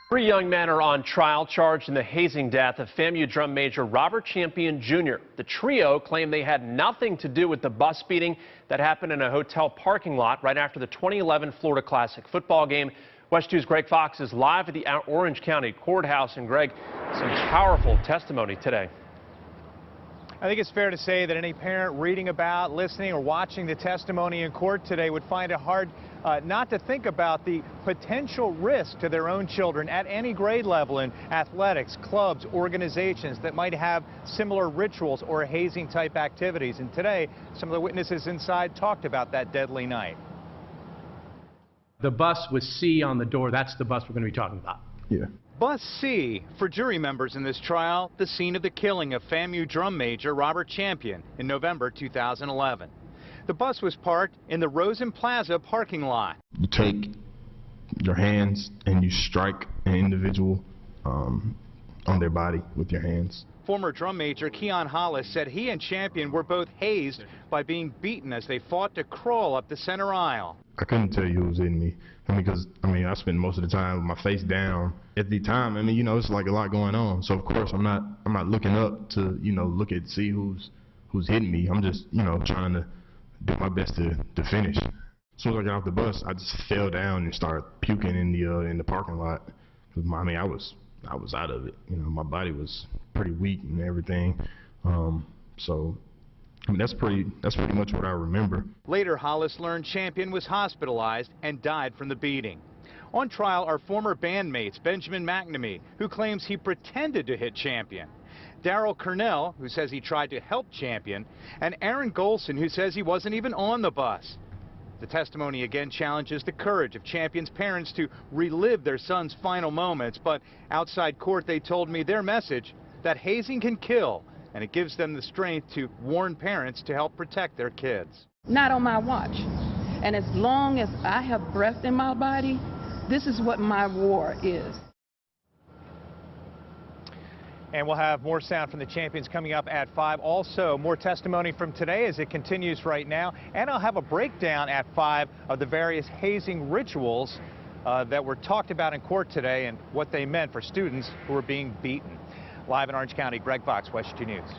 Three young men are on trial charged in the hazing death of FAMU drum major Robert Champion Jr. The trio claim they had nothing to do with the bus beating that happened in a hotel parking lot right after the 2011 Florida Classic football game. WESH 2's Greg Fox is live at the Orange County Courthouse. And Greg, some powerful testimony today. I think it's fair to say that any parent reading about, listening, or watching the testimony in court today would find it hard not to think about the potential risk to their own children at any grade level in athletics, clubs, organizations that might have similar rituals or hazing type activities. And today, some of the witnesses inside talked about that deadly night. The bus with C on the door, that's the bus we're going to be talking about. Yeah. Bus C, for jury members in this trial, the scene of the killing of FAMU drum major Robert Champion in November 2011. The bus was parked in the Rosen Plaza parking lot. You take your hands and you strike an individual on their body with your hands. Former drum major Keon Hollis said he and Champion were both hazed by being beaten as they fought to crawl up the center aisle. I couldn't tell you who was hitting me. I spent most of the time with my face down. At the time, it's like a lot going on. So of course I'm not looking up to, look at see who's hitting me. I'm just, trying to do my best to finish. As soon as I got off the bus, I just fell down and started puking in the parking lot. I was out of it. My body was pretty weak and everything. That's pretty much what I remember. Later, Hollis learned Champion was hospitalized and died from the beating. On trial are former bandmates Benjamin McNamee, who claims he pretended to hit Champion, Darryl Cornell, who says he tried to help Champion, and Aaron Golson, who says he wasn't even on the bus. The testimony again challenges the courage of Champion's parents to relive their son's final moments, but outside court they told me their message, that hazing can kill, and it gives them the strength to warn parents to help protect their kids. Not on my watch. And as long as I have breath in my body, this is what my war is. And we'll have more sound from the Champions coming up at 5. Also, more testimony from today as it continues right now. And I'll have a breakdown at 5 of the various hazing rituals that were talked about in court today and what they meant for students who were being beaten. Live in Orange County, Greg Fox, WESH 2 News.